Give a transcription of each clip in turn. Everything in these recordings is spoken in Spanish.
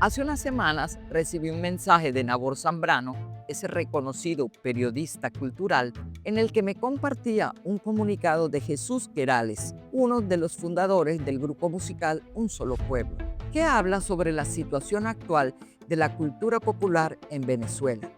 Hace unas semanas recibí un mensaje de Nabor Zambrano, ese reconocido periodista cultural, en el que me compartía un comunicado de Jesús Querales, uno de los fundadores del grupo musical Un Solo Pueblo, que habla sobre la situación actual de la cultura popular en Venezuela.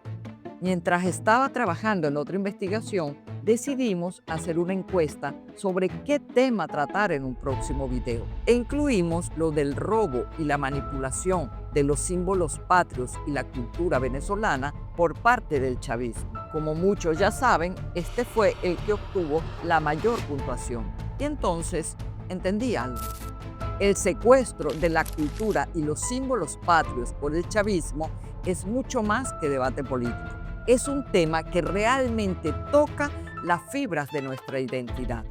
Mientras estaba trabajando en otra investigación, decidimos hacer una encuesta sobre qué tema tratar en un próximo video e incluimos lo del robo y la manipulación de los símbolos patrios y la cultura venezolana por parte del chavismo. Como muchos ya saben, este fue el que obtuvo la mayor puntuación. Y entonces entendí algo. El secuestro de la cultura y los símbolos patrios por el chavismo es mucho más que debate político. Es un tema que realmente toca las fibras de nuestra identidad.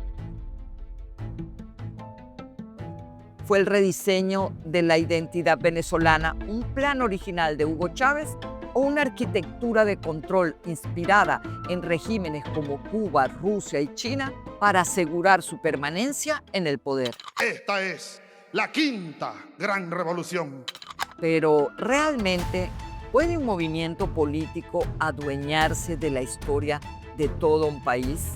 ¿Fue el rediseño de la identidad venezolana un plan original de Hugo Chávez o una arquitectura de control inspirada en regímenes como Cuba, Rusia y China para asegurar su permanencia en el poder? Esta es la quinta gran revolución. Pero realmente, ¿puede un movimiento político adueñarse de la historia de todo un país?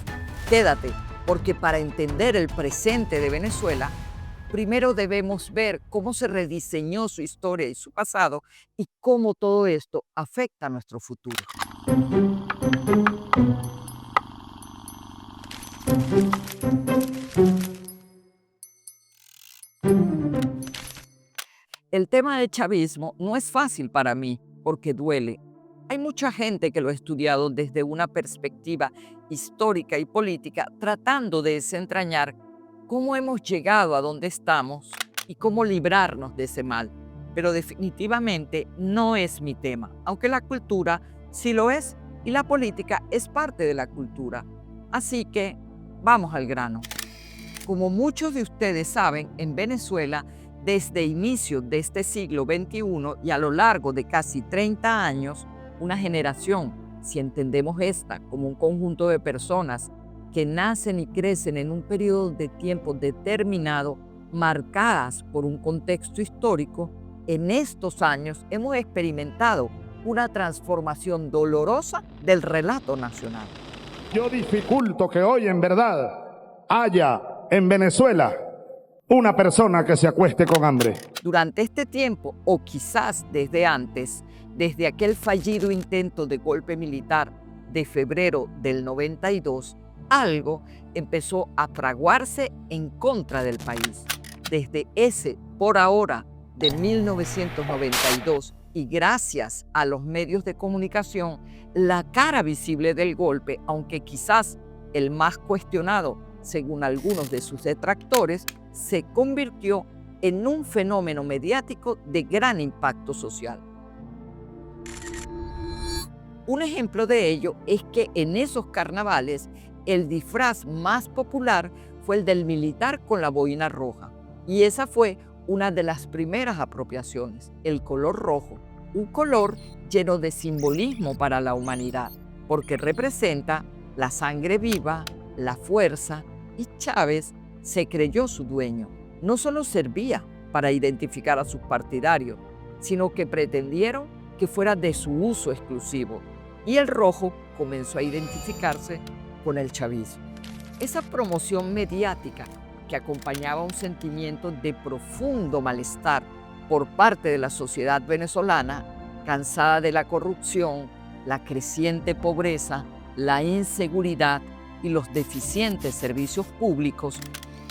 Quédate, porque para entender el presente de Venezuela, primero debemos ver cómo se rediseñó su historia y su pasado y cómo todo esto afecta a nuestro futuro. El tema del chavismo no es fácil para mí porque duele. Hay mucha gente que lo ha estudiado desde una perspectiva histórica y política, tratando de desentrañar cómo hemos llegado a donde estamos y cómo librarnos de ese mal. Pero definitivamente no es mi tema, aunque la cultura sí lo es y la política es parte de la cultura. Así que vamos al grano. Como muchos de ustedes saben, en Venezuela, desde inicios de este siglo XXI y a lo largo de casi 30 años, una generación, si entendemos esta como un conjunto de personas que nacen y crecen en un periodo de tiempo determinado, marcadas por un contexto histórico, en estos años hemos experimentado una transformación dolorosa del relato nacional. Yo dificulto que hoy en verdad haya en Venezuela una persona que se acueste con hambre. Durante este tiempo, o quizás desde antes, desde aquel fallido intento de golpe militar de febrero del 92, algo empezó a fraguarse en contra del país. Desde ese, por ahora, de 1992, y gracias a los medios de comunicación, la cara visible del golpe, aunque quizás el más cuestionado, según algunos de sus detractores, se convirtió en un fenómeno mediático de gran impacto social. Un ejemplo de ello es que en esos carnavales el disfraz más popular fue el del militar con la boina roja, y esa fue una de las primeras apropiaciones, el color rojo, un color lleno de simbolismo para la humanidad, porque representa la sangre viva, la fuerza, y Chávez se creyó su dueño. No solo servía para identificar a sus partidarios, sino que pretendieron que fuera de su uso exclusivo, y el rojo comenzó a identificarse con el chavismo. Esa promoción mediática que acompañaba un sentimiento de profundo malestar por parte de la sociedad venezolana, cansada de la corrupción, la creciente pobreza, la inseguridad y los deficientes servicios públicos,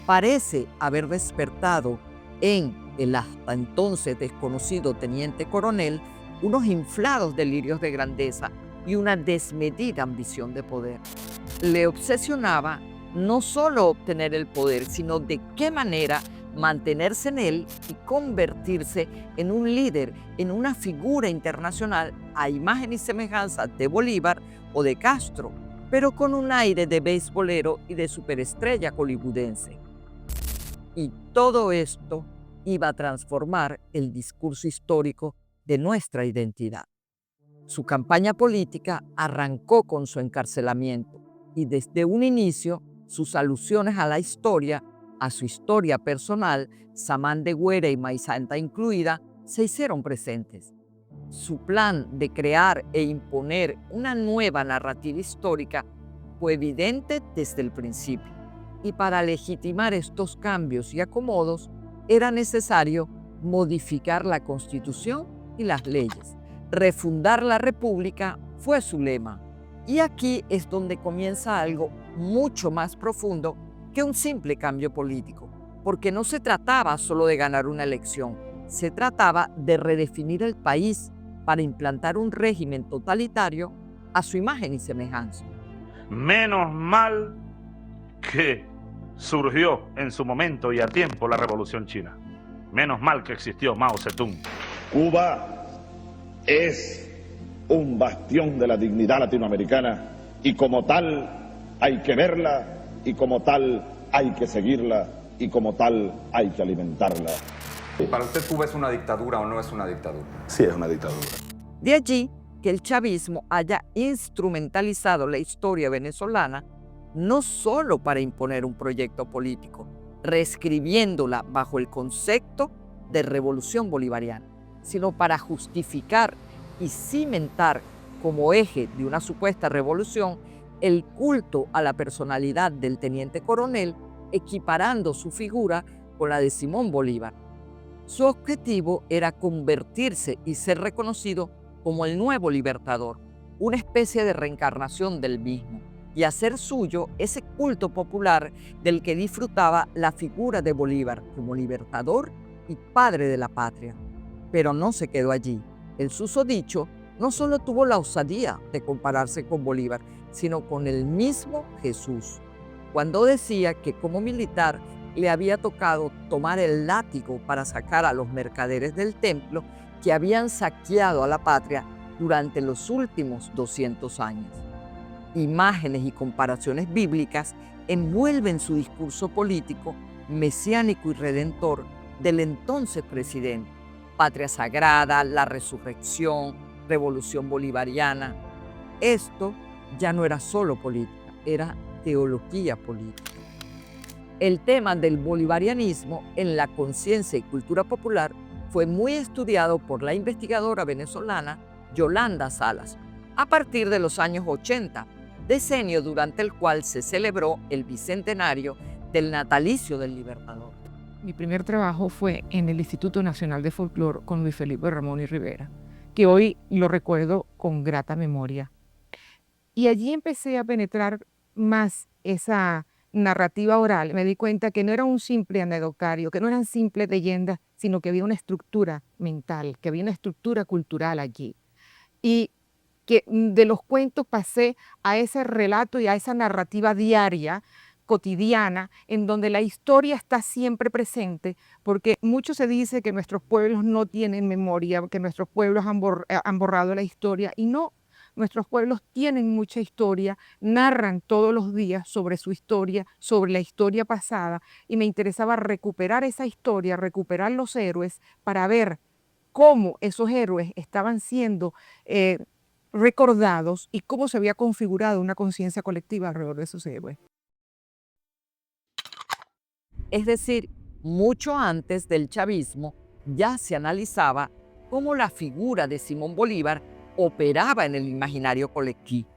parece haber despertado en el hasta entonces desconocido teniente coronel unos inflados delirios de grandeza y una desmedida ambición de poder. Le obsesionaba no solo obtener el poder, sino de qué manera mantenerse en él y convertirse en un líder, en una figura internacional a imagen y semejanza de Bolívar o de Castro, pero con un aire de beisbolero y de superestrella hollywoodense. Y todo esto iba a transformar el discurso histórico de nuestra identidad. Su campaña política arrancó con su encarcelamiento y desde un inicio sus alusiones a la historia, a su historia personal, Samán de Güera y Maizanta incluida, se hicieron presentes. Su plan de crear e imponer una nueva narrativa histórica fue evidente desde el principio, y para legitimar estos cambios y acomodos era necesario modificar la Constitución y las leyes. Refundar la República fue su lema. Y aquí es donde comienza algo mucho más profundo que un simple cambio político, porque no se trataba solo de ganar una elección, se trataba de redefinir el país para implantar un régimen totalitario a su imagen y semejanza. Menos mal que surgió en su momento y a tiempo la Revolución China. Menos mal que existió Mao Zedong. Cuba es un bastión de la dignidad latinoamericana y como tal hay que verla y como tal hay que seguirla y como tal hay que alimentarla. ¿Para usted Cuba es una dictadura o no es una dictadura? Sí, es una dictadura. De allí que el chavismo haya instrumentalizado la historia venezolana no solo para imponer un proyecto político, reescribiéndola bajo el concepto de revolución bolivariana, sino para justificar y cimentar como eje de una supuesta revolución el culto a la personalidad del teniente coronel, equiparando su figura con la de Simón Bolívar. Su objetivo era convertirse y ser reconocido como el nuevo libertador, una especie de reencarnación del mismo, y hacer suyo ese culto popular del que disfrutaba la figura de Bolívar como libertador y padre de la patria. Pero no se quedó allí. El susodicho no solo tuvo la osadía de compararse con Bolívar, sino con el mismo Jesús, cuando decía que como militar le había tocado tomar el látigo para sacar a los mercaderes del templo que habían saqueado a la patria durante los últimos 200 años. Imágenes y comparaciones bíblicas envuelven su discurso político, mesiánico y redentor del entonces presidente. Patria sagrada, la resurrección, revolución bolivariana. Esto ya no era solo política, era teología política. El tema del bolivarianismo en la conciencia y cultura popular fue muy estudiado por la investigadora venezolana Yolanda Salas a partir de los años 80, decenio durante el cual se celebró el bicentenario del natalicio del Libertador. Mi primer trabajo fue en el Instituto Nacional de Folclore con Luis Felipe Ramón y Rivera, que hoy lo recuerdo con grata memoria. Y allí empecé a penetrar más esa narrativa oral. Me di cuenta que no era un simple anecdotario, que no eran simples leyendas, sino que había una estructura mental, que había una estructura cultural allí. Y que de los cuentos pasé a ese relato y a esa narrativa diaria, cotidiana, en donde la historia está siempre presente, porque mucho se dice que nuestros pueblos no tienen memoria, que nuestros pueblos han borrado la historia, y no, nuestros pueblos tienen mucha historia, narran todos los días sobre su historia, sobre la historia pasada, y me interesaba recuperar esa historia, recuperar los héroes, para ver cómo esos héroes estaban siendo recordados y cómo se había configurado una conciencia colectiva alrededor de esos héroes. Es decir, mucho antes del chavismo ya se analizaba cómo la figura de Simón Bolívar operaba en el imaginario colectivo.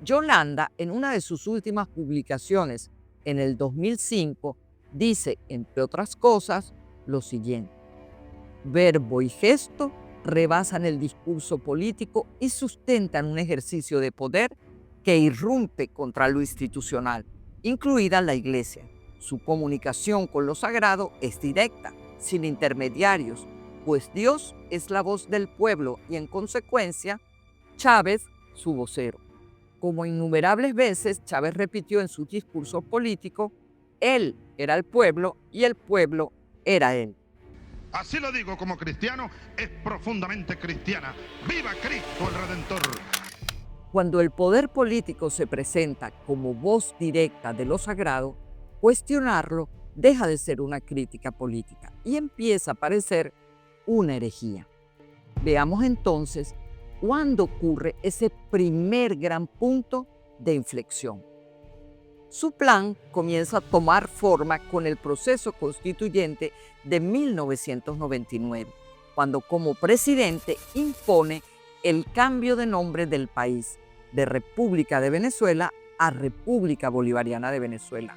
Yolanda, en una de sus últimas publicaciones en el 2005, dice, entre otras cosas, lo siguiente: verbo y gesto rebasan el discurso político y sustentan un ejercicio de poder que irrumpe contra lo institucional, incluida la Iglesia. Su comunicación con lo sagrado es directa, sin intermediarios, pues Dios es la voz del pueblo y, en consecuencia, Chávez, su vocero. Como innumerables veces Chávez repitió en sus discursos políticos, él era el pueblo y el pueblo era él. Así lo digo como cristiano, es profundamente cristiana. ¡Viva Cristo el Redentor! Cuando el poder político se presenta como voz directa de lo sagrado, cuestionarlo deja de ser una crítica política y empieza a parecer una herejía. Veamos entonces cuándo ocurre ese primer gran punto de inflexión. Su plan comienza a tomar forma con el proceso constituyente de 1999, cuando como presidente impone el cambio de nombre del país, de República de Venezuela a República Bolivariana de Venezuela,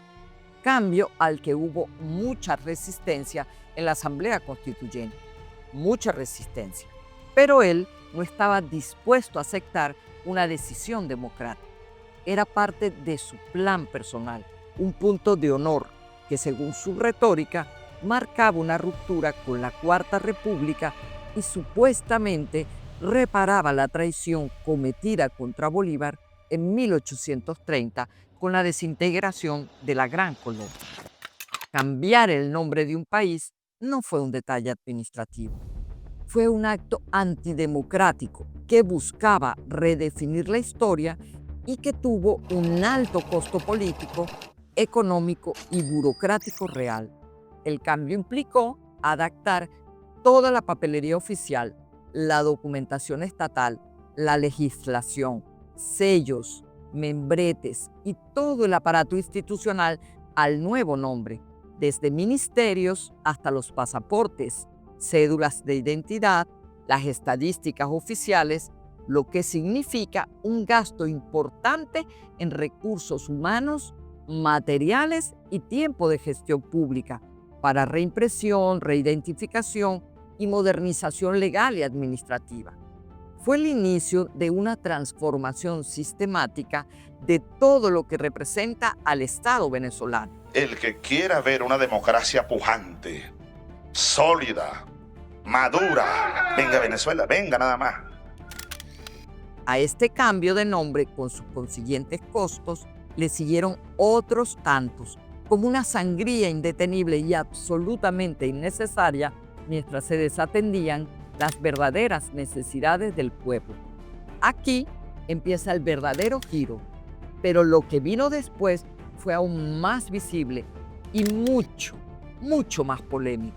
cambio al que hubo mucha resistencia en la Asamblea Constituyente, mucha resistencia. Pero él no estaba dispuesto a aceptar una decisión democrática. Era parte de su plan personal, un punto de honor que, según su retórica, marcaba una ruptura con la Cuarta República y supuestamente reparaba la traición cometida contra Bolívar en 1830 con la desintegración de la Gran Colombia. Cambiar el nombre de un país no fue un detalle administrativo. Fue un acto antidemocrático que buscaba redefinir la historia y que tuvo un alto costo político, económico y burocrático real. El cambio implicó adaptar toda la papelería oficial, la documentación estatal, la legislación, sellos, membretes y todo el aparato institucional al nuevo nombre, desde ministerios hasta los pasaportes, cédulas de identidad, las estadísticas oficiales, lo que significa un gasto importante en recursos humanos, materiales y tiempo de gestión pública para reimpresión, reidentificación y modernización legal y administrativa. Fue el inicio de una transformación sistemática de todo lo que representa al Estado venezolano. El que quiera ver una democracia pujante, sólida, madura, venga a Venezuela, venga nada más. A este cambio de nombre, con sus consiguientes costos, le siguieron otros tantos, como una sangría indetenible y absolutamente innecesaria mientras se desatendían las verdaderas necesidades del pueblo. Aquí empieza el verdadero giro, pero lo que vino después fue aún más visible y mucho más polémico.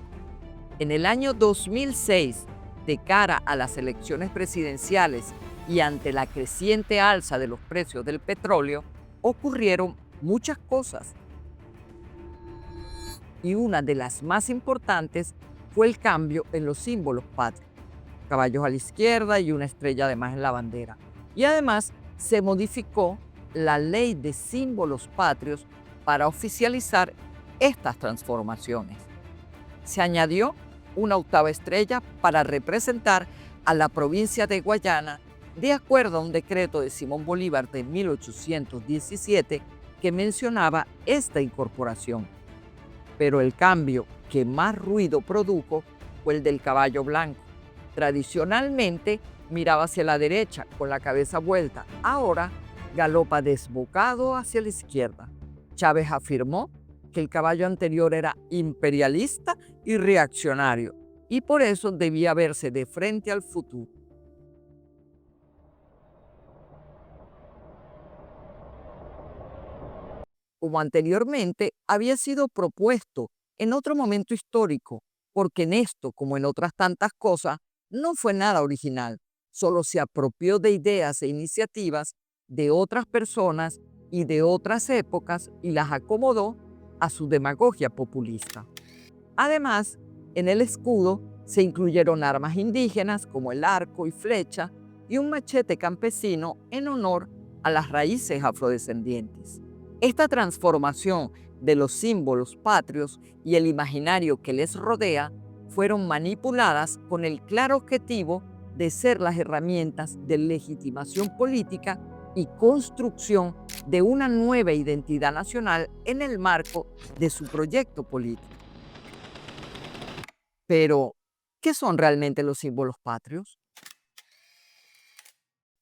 En el año 2006, de cara a las elecciones presidenciales y ante la creciente alza de los precios del petróleo, ocurrieron muchas cosas. Y una de las más importantes fue el cambio en los símbolos patrios. Caballos a la izquierda y una estrella además en la bandera. Y además se modificó la ley de símbolos patrios para oficializar estas transformaciones. Se añadió una octava estrella para representar a la provincia de Guayana, de acuerdo a un decreto de Simón Bolívar de 1817 que mencionaba esta incorporación. Pero el cambio que más ruido produjo fue el del caballo blanco. Tradicionalmente miraba hacia la derecha con la cabeza vuelta, ahora galopa desbocado hacia la izquierda. Chávez afirmó que el caballo anterior era imperialista y reaccionario y por eso debía verse de frente al futuro. Como anteriormente había sido propuesto en otro momento histórico, porque en esto, como en otras tantas cosas, no fue nada original, solo se apropió de ideas e iniciativas de otras personas y de otras épocas y las acomodó a su demagogia populista. Además, en el escudo se incluyeron armas indígenas como el arco y flecha y un machete campesino en honor a las raíces afrodescendientes. Esta transformación de los símbolos patrios y el imaginario que les rodea fueron manipuladas con el claro objetivo de ser las herramientas de legitimación política y construcción de una nueva identidad nacional en el marco de su proyecto político. Pero, ¿qué son realmente los símbolos patrios?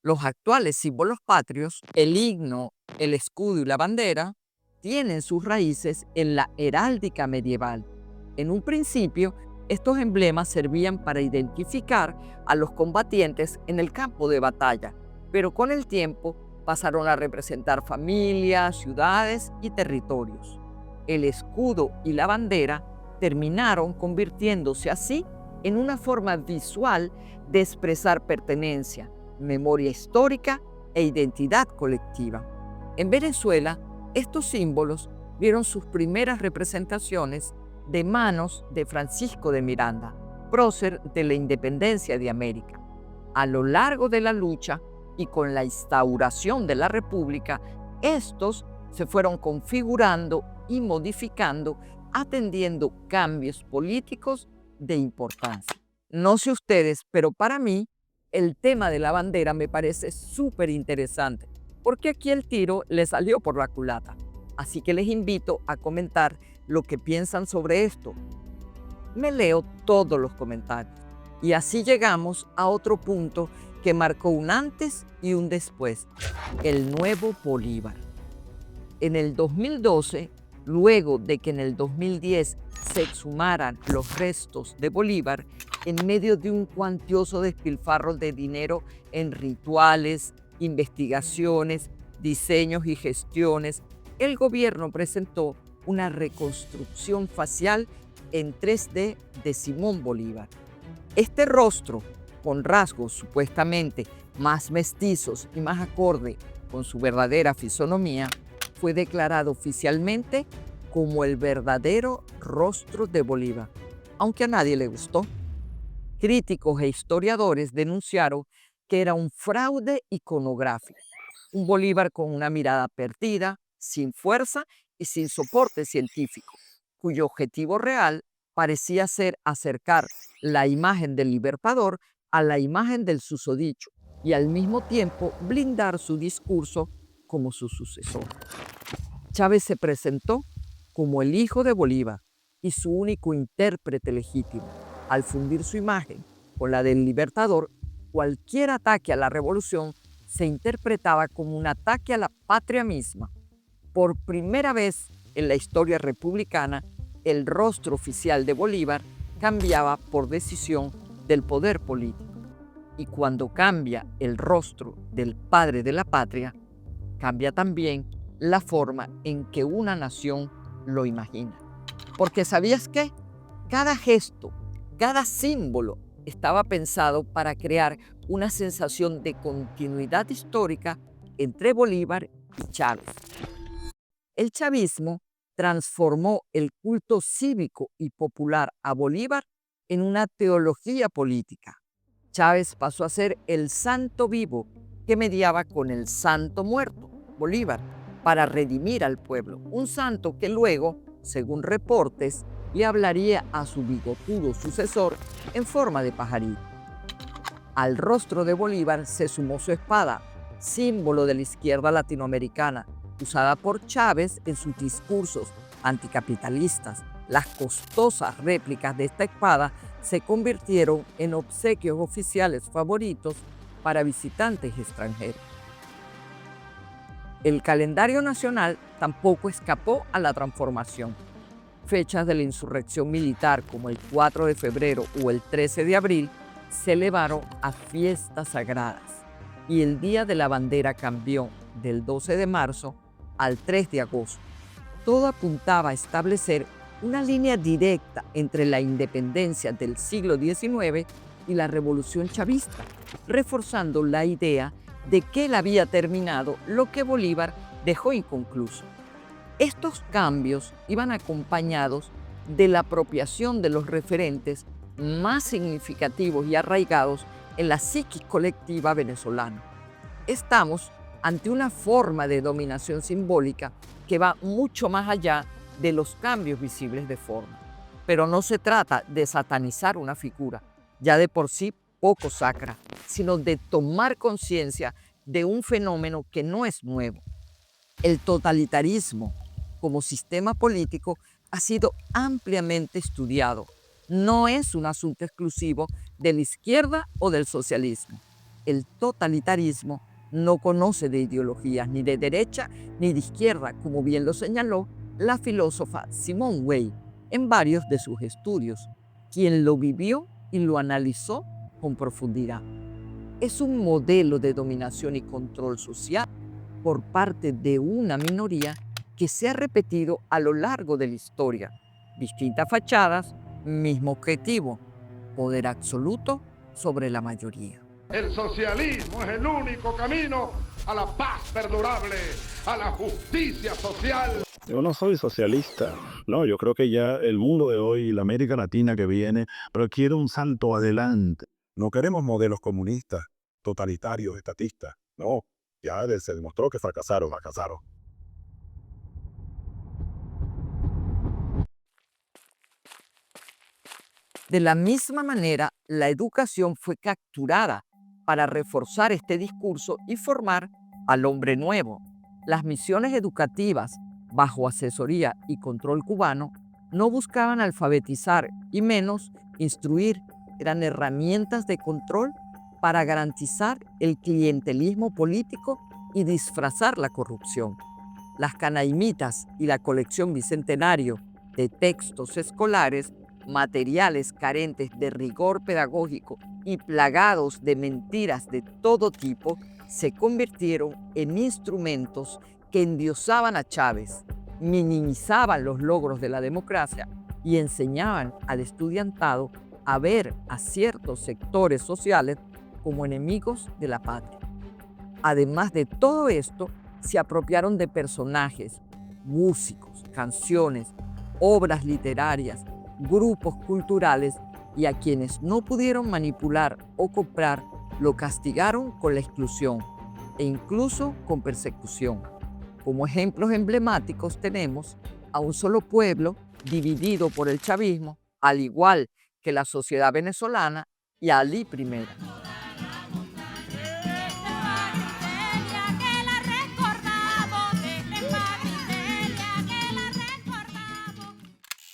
Los actuales símbolos patrios, el himno, el escudo y la bandera, tienen sus raíces en la heráldica medieval. En un principio, estos emblemas servían para identificar a los combatientes en el campo de batalla, pero con el tiempo pasaron a representar familias, ciudades y territorios. El escudo y la bandera terminaron convirtiéndose así en una forma visual de expresar pertenencia, memoria histórica e identidad colectiva. En Venezuela, estos símbolos vieron sus primeras representaciones de manos de Francisco de Miranda, prócer de la independencia de América. A lo largo de la lucha y con la instauración de la República, estos se fueron configurando y modificando, atendiendo cambios políticos de importancia. No sé ustedes, pero para mí el tema de la bandera me parece súper interesante, porque aquí el tiro le salió por la culata. Así que les invito a comentar lo que piensan sobre esto. Me leo todos los comentarios. Y así llegamos a otro punto que marcó un antes y un después, el nuevo Bolívar. En el 2012, luego de que en el 2010 se exhumaran los restos de Bolívar, en medio de un cuantioso despilfarro de dinero en rituales, investigaciones, diseños y gestiones, el gobierno presentó una reconstrucción facial en 3D de Simón Bolívar. Este rostro, con rasgos supuestamente más mestizos y más acorde con su verdadera fisonomía, fue declarado oficialmente como el verdadero rostro de Bolívar, aunque a nadie le gustó. Críticos e historiadores denunciaron que era un fraude iconográfico, un Bolívar con una mirada perdida, sin fuerza y sin soporte científico, cuyo objetivo real parecía ser acercar la imagen del libertador a la imagen del susodicho y al mismo tiempo blindar su discurso como su sucesor. Chávez se presentó como el hijo de Bolívar y su único intérprete legítimo. Al fundir su imagen con la del libertador, cualquier ataque a la revolución se interpretaba como un ataque a la patria misma. Por primera vez en la historia republicana, el rostro oficial de Bolívar cambiaba por decisión del poder político. Y cuando cambia el rostro del padre de la patria, cambia también la forma en que una nación lo imagina. Porque ¿sabías qué? Cada gesto, cada símbolo estaba pensado para crear una sensación de continuidad histórica entre Bolívar y Chávez. El chavismo transformó el culto cívico y popular a Bolívar en una teología política. Chávez pasó a ser el santo vivo que mediaba con el santo muerto, Bolívar, para redimir al pueblo. Un santo que luego, según reportes, le hablaría a su bigotudo sucesor en forma de pajarito. Al rostro de Bolívar se sumó su espada, símbolo de la izquierda latinoamericana, usada por Chávez en sus discursos anticapitalistas. Las costosas réplicas de esta espada se convirtieron en obsequios oficiales favoritos para visitantes extranjeros. El calendario nacional tampoco escapó a la transformación. Fechas de la insurrección militar como el 4 de febrero o el 13 de abril se elevaron a fiestas sagradas y el Día de la Bandera cambió del 12 de marzo al 3 de agosto. Todo apuntaba a establecer una línea directa entre la independencia del siglo XIX y la revolución chavista, reforzando la idea de que él había terminado lo que Bolívar dejó inconcluso. Estos cambios iban acompañados de la apropiación de los referentes más significativos y arraigados en la psiquis colectiva venezolana. Estamos ante una forma de dominación simbólica que va mucho más allá de los cambios visibles de forma. Pero no se trata de satanizar una figura, ya de por sí poco sacra, sino de tomar conciencia de un fenómeno que no es nuevo. El totalitarismo como sistema político ha sido ampliamente estudiado. No es un asunto exclusivo de la izquierda o del socialismo. El totalitarismo no conoce de ideologías ni de derecha ni de izquierda, como bien lo señaló la filósofa Simone Weil en varios de sus estudios, quien lo vivió y lo analizó con profundidad. Es un modelo de dominación y control social por parte de una minoría que se ha repetido a lo largo de la historia. Distintas fachadas, mismo objetivo, poder absoluto sobre la mayoría. El socialismo es el único camino a la paz perdurable, a la justicia social. Yo no soy socialista. No, yo creo que ya el mundo de hoy, la América Latina que viene, requiere un salto adelante. No queremos modelos comunistas, totalitarios, estatistas. No, ya se demostró que fracasaron. De la misma manera, la educación fue capturada para reforzar este discurso y formar al hombre nuevo. Las misiones educativas, bajo asesoría y control cubano, no buscaban alfabetizar y menos instruir, eran herramientas de control para garantizar el clientelismo político y disfrazar la corrupción. Las canaimitas y la colección bicentenario de textos escolares, materiales carentes de rigor pedagógico y plagados de mentiras de todo tipo, se convirtieron en instrumentos que endiosaban a Chávez, minimizaban los logros de la democracia y enseñaban al estudiantado a ver a ciertos sectores sociales como enemigos de la patria. Además de todo esto, se apropiaron de personajes, músicos, canciones, obras literarias, grupos culturales y a quienes no pudieron manipular o comprar, lo castigaron con la exclusión e incluso con persecución. Como ejemplos emblemáticos tenemos a un solo pueblo dividido por el chavismo, al igual que la sociedad venezolana, y a Alí I.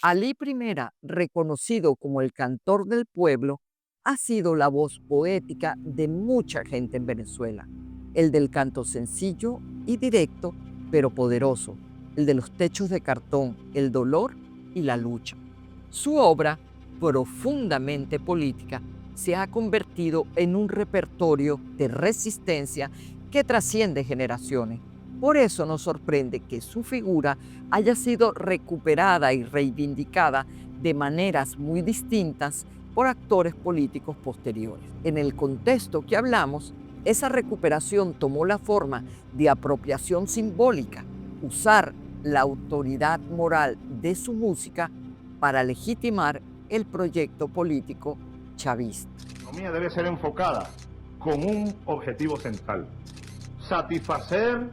Alí I, reconocido como el cantor del pueblo, ha sido la voz poética de mucha gente en Venezuela. El del canto sencillo y directo, pero poderoso. El de los techos de cartón, el dolor y la lucha. Su obra, profundamente política, se ha convertido en un repertorio de resistencia que trasciende generaciones. Por eso nos sorprende que su figura haya sido recuperada y reivindicada de maneras muy distintas por actores políticos posteriores. En el contexto que hablamos, esa recuperación tomó la forma de apropiación simbólica, usar la autoridad moral de su música para legitimar el proyecto político chavista. La economía debe ser enfocada con un objetivo central: satisfacer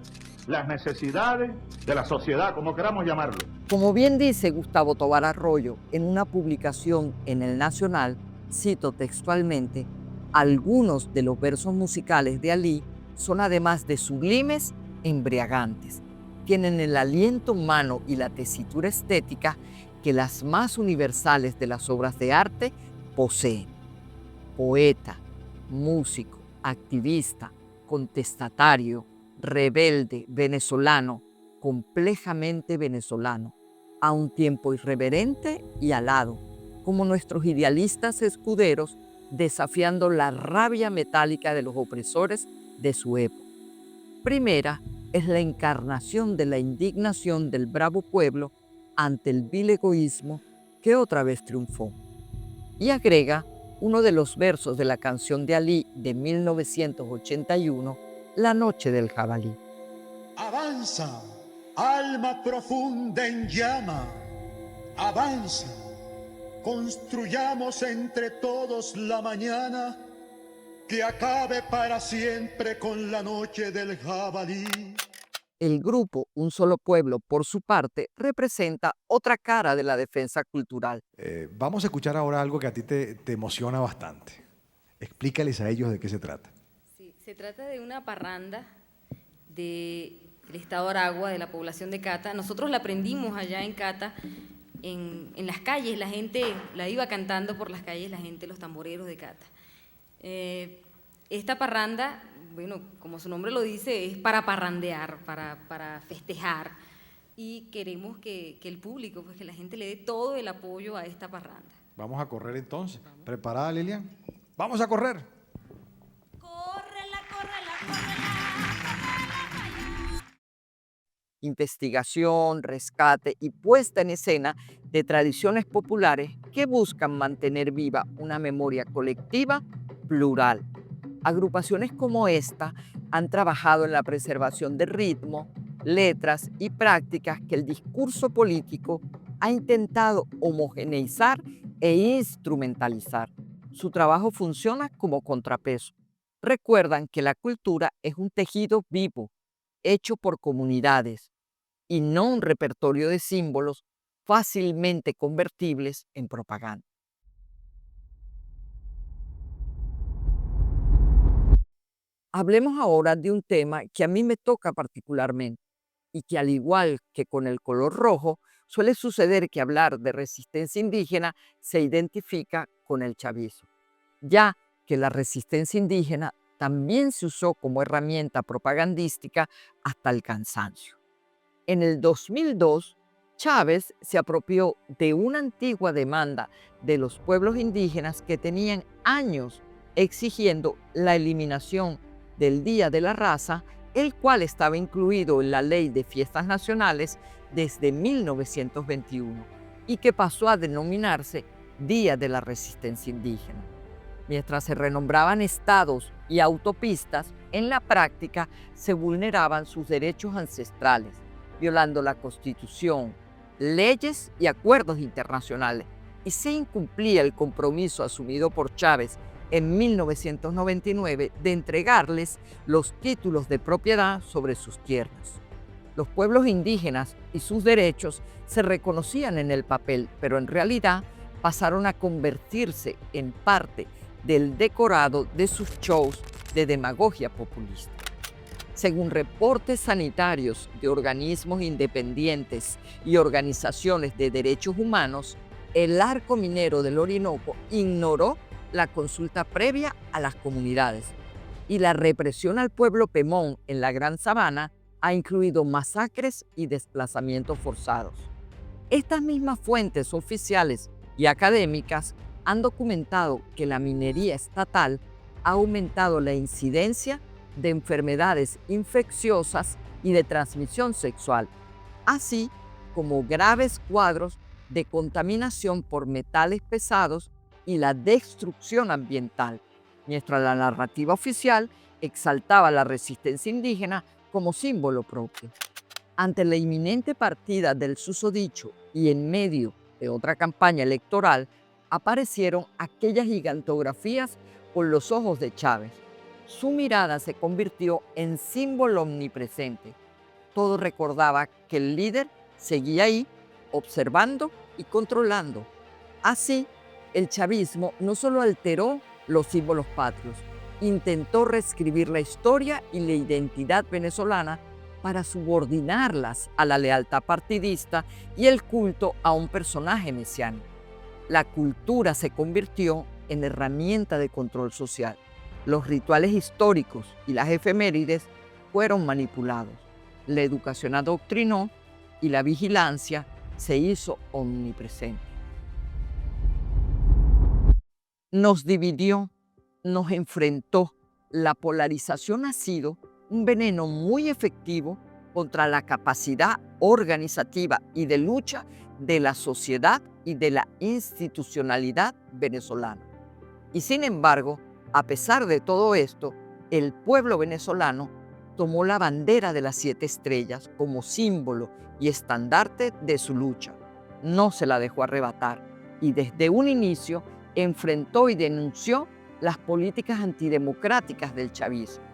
las necesidades de la sociedad, como queramos llamarlo. Como bien dice Gustavo Tovar Arroyo en una publicación en El Nacional, cito textualmente, algunos de los versos musicales de Alí son además de sublimes, embriagantes. Tienen el aliento humano y la tesitura estética que las más universales de las obras de arte poseen. Poeta, músico, activista, contestatario, rebelde, venezolano, complejamente venezolano, a un tiempo irreverente y alado, como nuestros idealistas escuderos desafiando la rabia metálica de los opresores de su época. Primera es la encarnación de la indignación del bravo pueblo ante el vil egoísmo que otra vez triunfó. Y agrega uno de los versos de la canción de Alí de 1981, La noche del jabalí. Avanza, alma profunda en llama, avanza, construyamos entre todos la mañana que acabe para siempre con la noche del jabalí. El grupo Un Solo Pueblo, por su parte, representa otra cara de la defensa cultural. Vamos a escuchar ahora algo que a ti te emociona bastante. Explícales a ellos de qué se trata. Sí, se trata de una parranda del estado Aragua, de la población de Cata. Nosotros la aprendimos allá en Cata, en las calles, la gente la iba cantando por las calles, la gente, los tamboreros de Cata. Esta parranda, bueno, como su nombre lo dice, es para parrandear, para festejar, y queremos que el público, pues que la gente le dé todo el apoyo a esta parranda. Vamos a correr entonces. ¿Preparada, Lilian? ¡Vamos a correr! ¡Córrela, córrela, córrela! Investigación, rescate y puesta en escena de tradiciones populares que buscan mantener viva una memoria colectiva plural. Agrupaciones como esta han trabajado en la preservación del ritmo, letras y prácticas que el discurso político ha intentado homogeneizar e instrumentalizar. Su trabajo funciona como contrapeso. Recuerdan que la cultura es un tejido vivo, hecho por comunidades, y no un repertorio de símbolos fácilmente convertibles en propaganda. Hablemos ahora de un tema que a mí me toca particularmente y que, al igual que con el color rojo, suele suceder que hablar de resistencia indígena se identifica con el chavismo, ya que la resistencia indígena también se usó como herramienta propagandística hasta el cansancio. En el 2002, Chávez se apropió de una antigua demanda de los pueblos indígenas que tenían años exigiendo la eliminación del Día de la Raza, el cual estaba incluido en la Ley de Fiestas Nacionales desde 1921 y que pasó a denominarse Día de la Resistencia Indígena. Mientras se renombraban estados y autopistas, en la práctica se vulneraban sus derechos ancestrales, violando la Constitución, leyes y acuerdos internacionales, y se incumplía el compromiso asumido por Chávez en 1999 de entregarles los títulos de propiedad sobre sus tierras. Los pueblos indígenas y sus derechos se reconocían en el papel, pero en realidad pasaron a convertirse en parte del decorado de sus shows de demagogia populista. Según reportes sanitarios de organismos independientes y organizaciones de derechos humanos, el arco minero del Orinoco ignoró la consulta previa a las comunidades, y la represión al pueblo Pemón en la Gran Sabana ha incluido masacres y desplazamientos forzados. Estas mismas fuentes oficiales y académicas han documentado que la minería estatal ha aumentado la incidencia de enfermedades infecciosas y de transmisión sexual, así como graves cuadros de contaminación por metales pesados y la destrucción ambiental, mientras la narrativa oficial exaltaba la resistencia indígena como símbolo propio. Ante la inminente partida del susodicho y en medio de otra campaña electoral, aparecieron aquellas gigantografías con los ojos de Chávez. Su mirada se convirtió en símbolo omnipresente. Todo recordaba que el líder seguía ahí, observando y controlando. Así, el chavismo no solo alteró los símbolos patrios, intentó reescribir la historia y la identidad venezolana para subordinarlas a la lealtad partidista y el culto a un personaje mesiánico. La cultura se convirtió en herramienta de control social. Los rituales históricos y las efemérides fueron manipulados. La educación adoctrinó y la vigilancia se hizo omnipresente. Nos dividió, nos enfrentó. La polarización ha sido un veneno muy efectivo contra la capacidad organizativa y de lucha de la sociedad y de la institucionalidad venezolana. Y sin embargo, a pesar de todo esto, el pueblo venezolano tomó la bandera de las 7 estrellas como símbolo y estandarte de su lucha. No se la dejó arrebatar y desde un inicio enfrentó y denunció las políticas antidemocráticas del chavismo.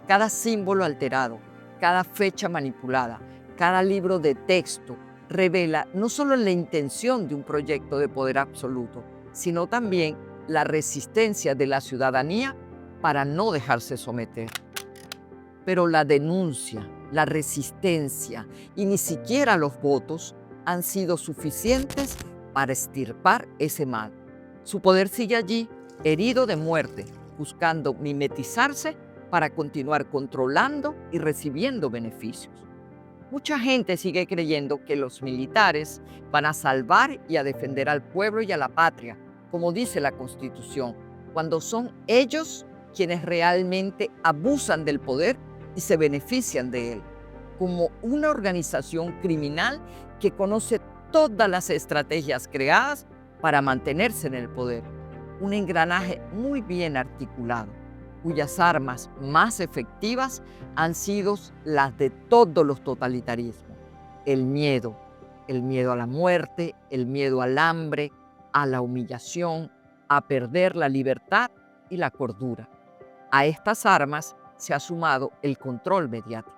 Cada símbolo alterado, cada fecha manipulada, cada libro de texto revela no solo la intención de un proyecto de poder absoluto, sino también la resistencia de la ciudadanía para no dejarse someter. Pero la denuncia, la resistencia y ni siquiera los votos han sido suficientes para extirpar ese mal. Su poder sigue allí, herido de muerte, buscando mimetizarse para continuar controlando y recibiendo beneficios. Mucha gente sigue creyendo que los militares van a salvar y a defender al pueblo y a la patria, como dice la Constitución, cuando son ellos quienes realmente abusan del poder y se benefician de él, como una organización criminal que conoce todas las estrategias creadas para mantenerse en el poder. Un engranaje muy bien articulado, cuyas armas más efectivas han sido las de todos los totalitarismos. El miedo a la muerte, el miedo al hambre, a la humillación, a perder la libertad y la cordura. A estas armas se ha sumado el control mediático.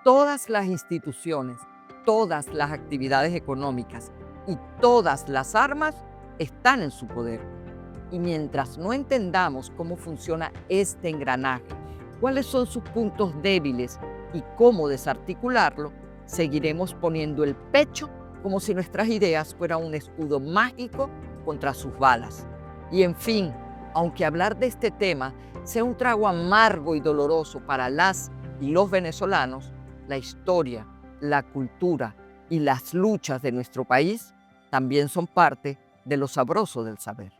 Todas las instituciones, todas las actividades económicas y todas las armas están en su poder. Y mientras no entendamos cómo funciona este engranaje, cuáles son sus puntos débiles y cómo desarticularlo, seguiremos poniendo el pecho como si nuestras ideas fueran un escudo mágico contra sus balas. Y en fin, aunque hablar de este tema sea un trago amargo y doloroso para las y los venezolanos, la historia, la cultura y las luchas de nuestro país también son parte de lo sabroso del saber.